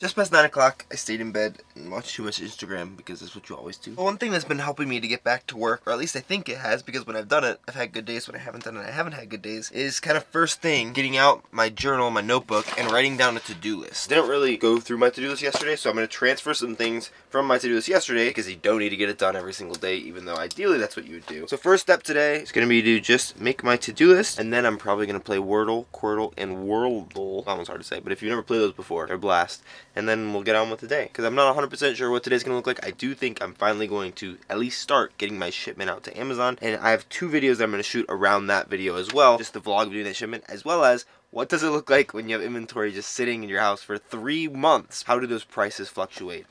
Just past 9 o'clock, I stayed in bed and watched too much Instagram because that's what you always do. But one thing that's been helping me to get back to work, or at least I think it has, because when I've done it, I've had good days. When I haven't done it, I haven't had good days, is kind of first thing, getting out my journal, my notebook, and writing down a to-do list. Didn't really go through my to-do list yesterday, so I'm going to transfer some things from my to-do list yesterday, because you don't need to get it done every single day, even though ideally that's what you would do. So first step today is going to be to just make my to-do list, and then I'm probably going to play Wordle, Quirtle, and Worldle. That one's hard to say, but if you've never played those before, they're a blast. And then we'll get on with the day, because I'm not 100% sure what today's going to look like. I do think I'm finally going to at least start getting my shipment out to Amazon, and I have 2 videos that I'm going to shoot around that video as well, just the vlog of doing that shipment, as well as what does it look like when you have inventory just sitting in your house for 3 months? How do those prices fluctuate?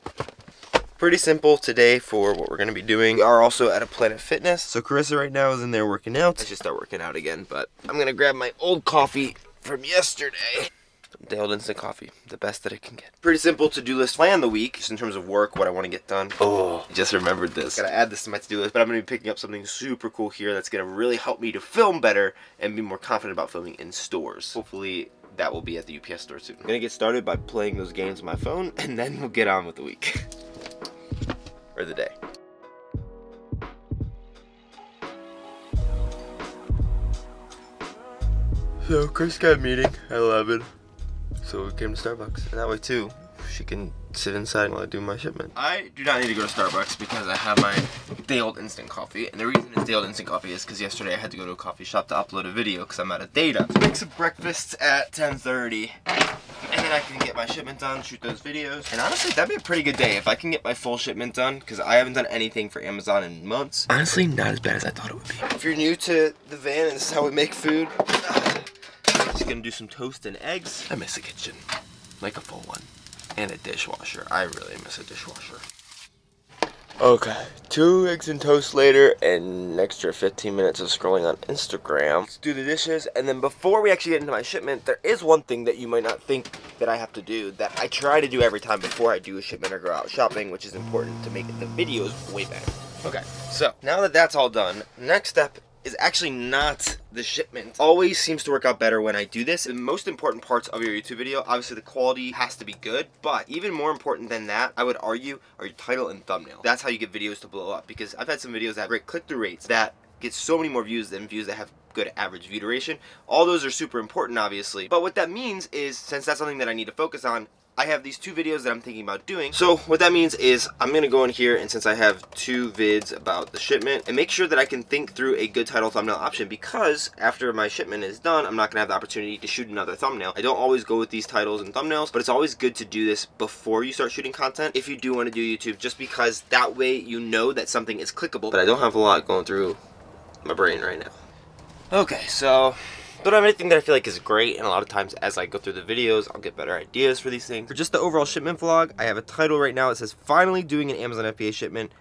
Pretty simple today for what we're going to be doing. We are also at a Planet Fitness, so Carissa right now is in there working out. I should start working out again, but I'm going to grab my old coffee from yesterday. The old instant coffee, the best that it can get. Pretty simple to-do list. Plan the week, just in terms of work, what I want to get done. Oh, I just remembered this. Gotta add this to my to-do list, but I'm gonna be picking up something super cool here that's gonna really help me to film better and be more confident about filming in stores. Hopefully that will be at the UPS store soon. I'm gonna get started by playing those games on my phone, and then we'll get on with the week. Or the day. So Chris got a meeting at 11. So we came to Starbucks, and that way too, she can sit inside while I do my shipment. I do not need to go to Starbucks because I have my day old instant coffee, and the reason it's day old instant coffee is because yesterday I had to go to a coffee shop to upload a video because I'm out of data. So make some breakfast at 10:30, and then I can get my shipment done, shoot those videos, and honestly that'd be a pretty good day if I can get my full shipment done, because I haven't done anything for Amazon in months. Honestly, not as bad as I thought it would be. If you're new to the van and this is how we make food, just gonna do some toast and eggs. I miss a kitchen, like a full one, and a dishwasher. I really miss a dishwasher. Okay, 2 eggs and toast later, and an extra 15 minutes of scrolling on Instagram. Let's do the dishes, and then before we actually get into my shipment, there is one thing that you might not think that I have to do that I try to do every time before I do a shipment or go out shopping, which is important to make the videos way better. Okay, so now that that's all done, next step is actually not the shipment. Always seems to work out better when I do this. The most important parts of your YouTube video, obviously the quality has to be good, but even more important than that, I would argue, are your title and thumbnail. That's how you get videos to blow up, because I've had some videos that have great click-through rates that get so many more views than views that have good average view duration. All those are super important, obviously, but what that means is, since that's something that I need to focus on, I have these 2 videos that I'm thinking about doing. So what that means is I'm gonna go in here, and since I have 2 vids about the shipment, and make sure that I can think through a good title thumbnail option, because after my shipment is done, I'm not gonna have the opportunity to shoot another thumbnail. I don't always go with these titles and thumbnails, but it's always good to do this before you start shooting content if you do want to do YouTube, just because that way you know that something is clickable. But I don't have a lot going through my brain right now. Okay, so don't have anything that I feel like is great, and a lot of times as I go through the videos, I'll get better ideas for these things. For just the overall shipment vlog, I have a title right now that says, finally doing an Amazon FBA shipment, ...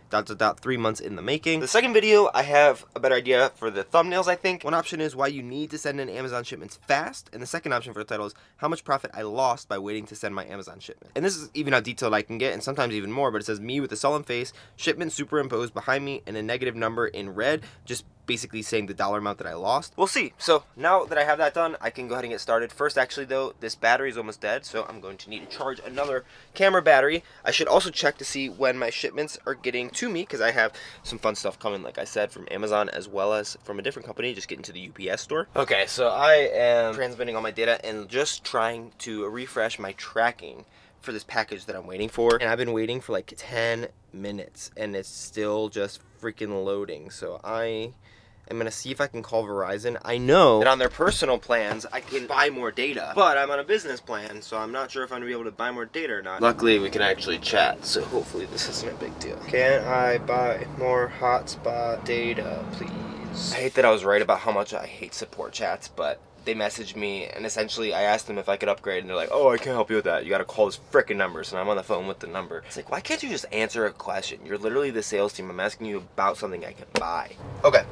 3 months in the making. The second video, I have a better idea for the thumbnails, I think. One option is why you need to send in Amazon shipments fast, and the second option for the title is how much profit I lost by waiting to send my Amazon shipment. And this is even how detailed I can get, and sometimes even more, but it says me with a sullen face, shipment superimposed behind me, and a negative number in red, just basically saying the dollar amount that I lost. We'll see. So now that I have that done, I can go ahead and get started. First, actually though, this battery is almost dead, so I'm going to need to charge another camera battery. I should also check to see when my shipments are getting to me, because I have some fun stuff coming, like I said, from Amazon as well as from a different company, just getting to the UPS store. Okay, so I am transmitting all my data and just trying to refresh my tracking for this package that I'm waiting for, and I've been waiting for like 10 minutes and it's still just freaking loading. So I'm gonna see if I can call Verizon. I know that on their personal plans I can buy more data, but I'm on a business plan, so I'm not sure if I'm gonna be able to buy more data or not. Luckily we can actually chat, so hopefully this isn't a big deal. Can I buy more hotspot data, please? I hate that I was right about how much I hate support chats, but they messaged me, and essentially I asked them if I could upgrade, and they're like, oh, I can't help you with that. You gotta call this frickin' number. So I'm on the phone with the number. It's like, why can't you just answer a question? You're literally the sales team. I'm asking you about something I can buy. Okay.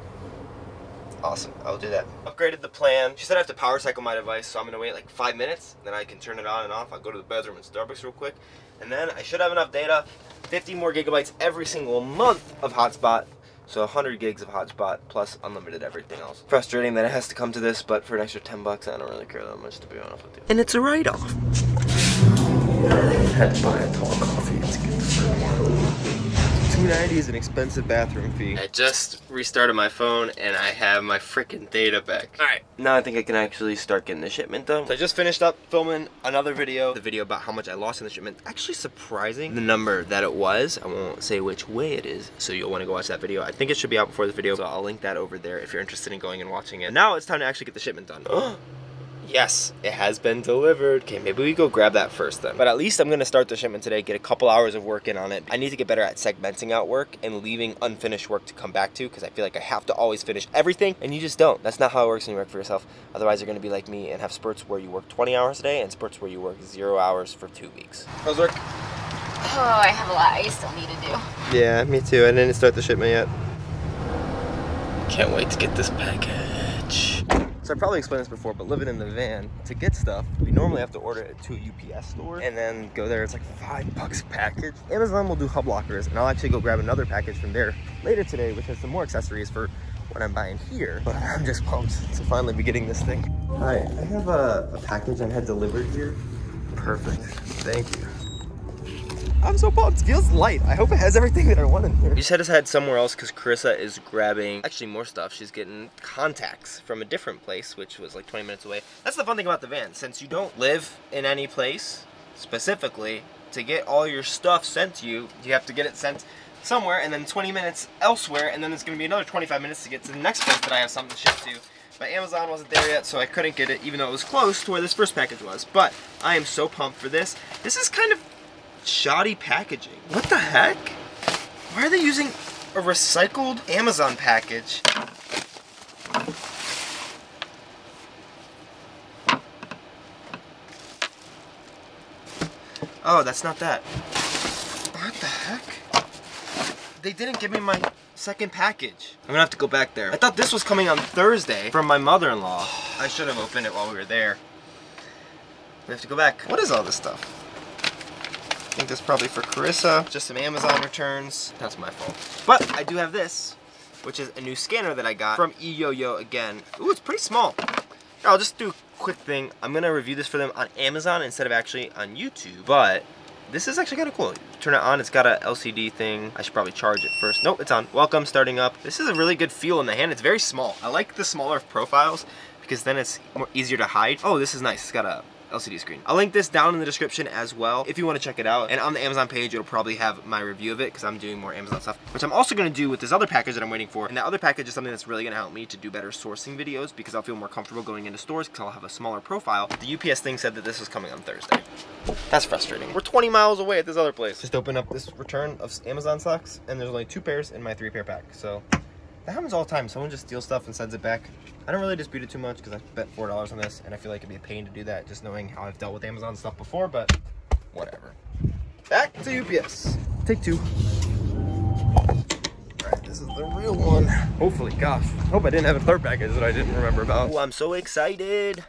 Awesome, I'll do that. Upgraded the plan. She said I have to power cycle my device, so I'm gonna wait like 5 minutes, then I can turn it on and off. I'll go to the bathroom in Starbucks real quick, and then I should have enough data, 50 more gigabytes every single month of hotspot, so 100 gigs of hotspot plus unlimited everything else. Frustrating that it has to come to this, but for an extra 10 bucks, I don't really care that much, to be honest with you. And it's a write-off. I had to buy a tall coffee to get this. $2.90 is an expensive bathroom fee. I just restarted my phone and I have my freaking data back. Alright, now I think I can actually start getting the shipment done. So I just finished up filming another video. The video about how much I lost in the shipment. Actually surprising the number that it was. I won't say which way it is, so you'll want to go watch that video. I think it should be out before the video, so I'll link that over there if you're interested in going and watching it. Now it's time to actually get the shipment done. Yes, it has been delivered. Okay, maybe we go grab that first then. But at least I'm gonna start the shipment today, get a couple hours of work in on it. I need to get better at segmenting out work and leaving unfinished work to come back to, because I feel like I have to always finish everything, and you just don't. That's not how it works when you work for yourself. Otherwise, you're gonna be like me and have spurts where you work 20 hours a day and spurts where you work 0 hours for 2 weeks. How's work? Oh, I have a lot I still need to do. Yeah, me too. I didn't start the shipment yet. Can't wait to get this package. So I probably explained this before, but living in the van, to get stuff, we normally have to order it to a UPS store and then go there. It's like $5 a package. Amazon will do hub lockers, and I'll actually go grab another package from there later today, which has some more accessories for what I'm buying here. But I'm just pumped to finally be getting this thing. Hi, I have a package I had delivered here. Perfect, thank you. I'm so pumped. It feels light. I hope it has everything that I want in here. We just had to head somewhere else because Carissa is grabbing actually more stuff. She's getting contacts from a different place, which was like 20 minutes away. That's the fun thing about the van. Since you don't live in any place specifically, to get all your stuff sent to you, you have to get it sent somewhere and then 20 minutes elsewhere, and then it's going to be another 25 minutes to get to the next place that I have something to ship to. But Amazon wasn't there yet, so I couldn't get it, even though it was close to where this first package was. But I am so pumped for this. This is kind of shoddy packaging. What the heck? Why are they using a recycled Amazon package? Oh, that's not that. What the heck? They didn't give me my second package. I'm gonna have to go back there. I thought this was coming on Thursday from my mother-in-law. I should have opened it while we were there. We have to go back. What is all this stuff? I think this is probably for Carissa. Just some Amazon returns. That's my fault. But I do have this, which is a new scanner that I got from eYoYo again. Ooh, it's pretty small. Here, I'll just do a quick thing. I'm gonna review this for them on Amazon instead of actually on YouTube. But this is actually kind of cool. Turn it on, it's got a LCD thing. I should probably charge it first. Nope, it's on. Welcome, starting up. This is a really good feel in the hand. It's very small. I like the smaller profiles because then it's more easier to hide. Oh, this is nice. It's got a LCD screen. I'll link this down in the description as well if you want to check it out. And on the Amazon page, it'll probably have my review of it because I'm doing more Amazon stuff, which I'm also going to do with this other package that I'm waiting for. And that other package is something that's really going to help me to do better sourcing videos because I'll feel more comfortable going into stores because I'll have a smaller profile. The UPS thing said that this was coming on Thursday. That's frustrating. We're 20 miles away at this other place. Just open up this return of Amazon socks and there's only 2 pairs in my 3-pair pack. So that happens all the time. Someone just steals stuff and sends it back. I don't really dispute it too much because I spent $4 on this and I feel like it'd be a pain to do that just knowing how I've dealt with Amazon stuff before, but whatever. Back to UPS. Take 2. Alright, this is the real one. Hopefully, gosh. Hope I didn't have a third package that I didn't remember about. Oh, I'm so excited.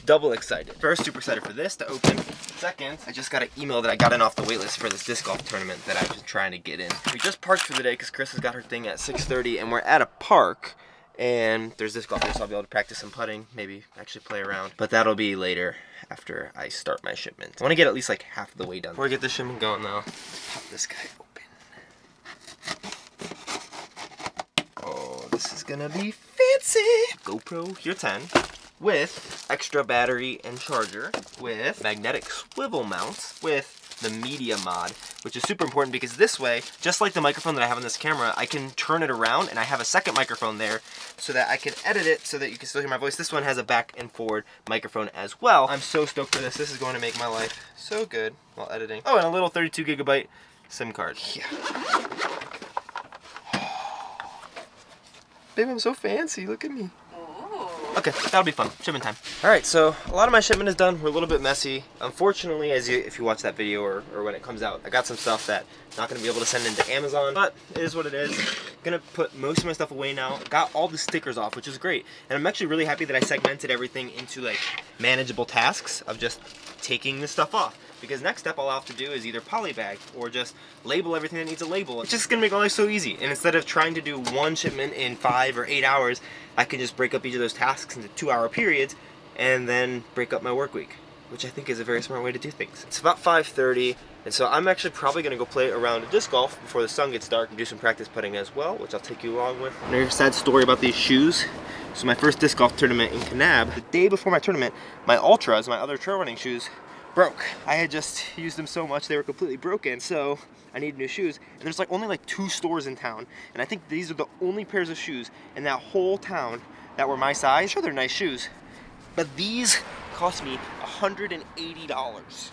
Double excited. First, super excited for this to open. Second, I just got an email that I got in off the wait list for this disc golf tournament that I've been trying to get in. We just parked for the day because Chris has got her thing at 6:30 and we're at a park and there's disc golf here, so I'll be able to practice some putting, maybe actually play around. But that'll be later after I start my shipment. I want to get at least like half of the way done. Before I get this shipment going though, let's pop this guy open. Oh, this is gonna be fancy. GoPro Hero 10. With extra battery and charger, with magnetic swivel mounts, with the media mod, which is super important because this way, just like the microphone that I have on this camera, I can turn it around and I have a second microphone there so that I can edit it so that you can still hear my voice. This one has a back and forward microphone as well. I'm so stoked for this. This is going to make my life so good while editing. Oh, and a little 32 gigabyte SIM card. Yeah. Babe, I'm so fancy. Look at me. Okay, that'll be fun. Shipment time. Alright, so a lot of my shipment is done. We're a little bit messy. Unfortunately, if you watch that video or when it comes out, I got some stuff that I'm not going to be able to send into Amazon, but it is what it is. I'm going to put most of my stuff away now. Got all the stickers off, which is great. And I'm actually really happy that I segmented everything into like manageable tasks of just taking this stuff off. Because next step all I'll have to do is either polybag or just label everything that needs a label. It's just gonna make my life so easy. And instead of trying to do one shipment in 5 or 8 hours, I can just break up each of those tasks into 2-hour periods and then break up my work week. which I think is a very smart way to do things. It's about 5:30, and so I'm actually probably gonna go play a round of disc golf before the sun gets dark and do some practice putting as well, which I'll take you along with. And here's a sad story about these shoes. So my first disc golf tournament in Kanab, the day before my tournament, my Ultras, my other trail running shoes, broke. I had just used them so much they were completely broken, so I needed new shoes. And there's like only like 2 stores in town, and I think these are the only pairs of shoes in that whole town that were my size. Sure, they're nice shoes, but these cost me $180.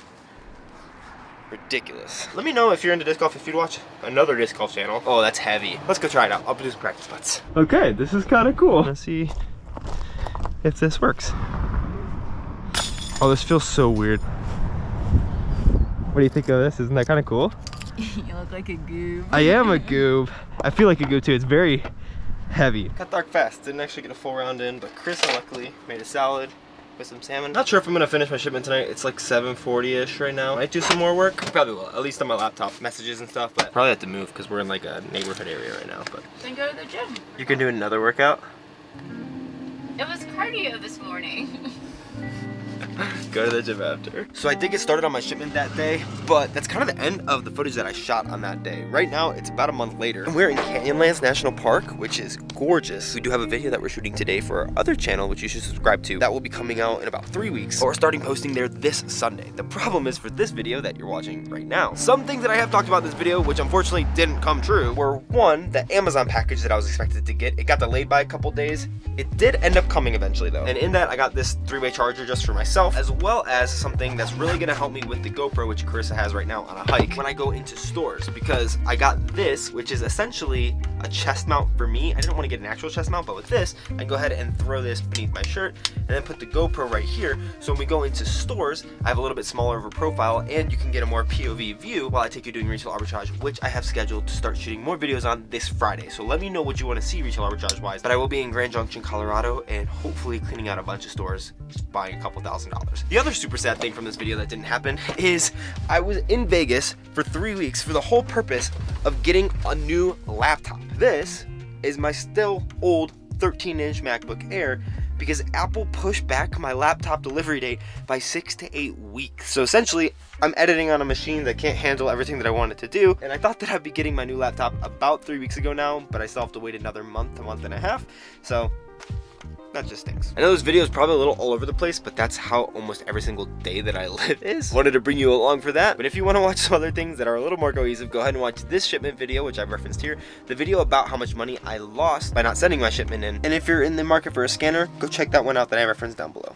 Ridiculous. Let me know if you're into disc golf, if you'd watch another disc golf channel. Oh, that's heavy. Let's go try it out. I'll do some practice putts. Okay, this is kind of cool. Let's see if this works. Oh, this feels so weird. What do you think of this? Isn't that kind of cool? You look like a goob. I am a goob. I feel like a goob too. It's very heavy. Got dark fast. Didn't actually get a full round in, but Chris luckily made a salad with some salmon. Not sure if I'm gonna finish my shipment tonight. It's like 7:40-ish right now. Might do some more work. Probably will, at least on my laptop, messages and stuff, but probably have to move because we're in like a neighborhood area right now. But then go to the gym. You can do another workout? It was cardio this morning. Go to the gym after. So I did get started on my shipment that day, but that's kind of the end of the footage that I shot on that day. Right now, it's about a month later, and we're in Canyonlands National Park, which is gorgeous. We do have a video that we're shooting today for our other channel, which you should subscribe to. That will be coming out in about 3 weeks, but we're starting posting there this Sunday. The problem is for this video that you're watching right now, some things that I have talked about in this video, which unfortunately didn't come true, were one, the Amazon package that I was expected to get. It got delayed by a couple days. It did end up coming eventually though, and in that I got this 3-way charger just for myself, as well as something that's really gonna help me with the GoPro, which Carissa has right now on a hike when I go into stores, because I got this, which is essentially a chest mount for me. I didn't want to get an actual chest mount, but with this I can go ahead and throw this beneath my shirt and then put the GoPro right here, so when we go into stores I have a little bit smaller of a profile and you can get a more POV view while I take you doing retail arbitrage, which I have scheduled to start shooting more videos on this Friday. So let me know what you want to see retail arbitrage wise, but I will be in Grand Junction, Colorado, and hopefully cleaning out a bunch of stores, just buying a couple $1,000s. The other super sad thing from this video that didn't happen is I was in Vegas for 3 weeks for the whole purpose of getting a new laptop. This is my still old 13-inch MacBook Air because Apple pushed back my laptop delivery date by 6 to 8 weeks. So essentially, I'm editing on a machine that can't handle everything that I wanted to do, and I thought that I'd be getting my new laptop about 3 weeks ago now, but I still have to wait another month and a half, so that just stinks. I know this video is probably a little all over the place, but that's how almost every single day that I live is. Wanted to bring you along for that, but if you want to watch some other things that are a little more cohesive, go ahead and watch this shipment video, which I've referenced here, the video about how much money I lost by not sending my shipment in, and if you're in the market for a scanner, go check that one out that I referenced down below.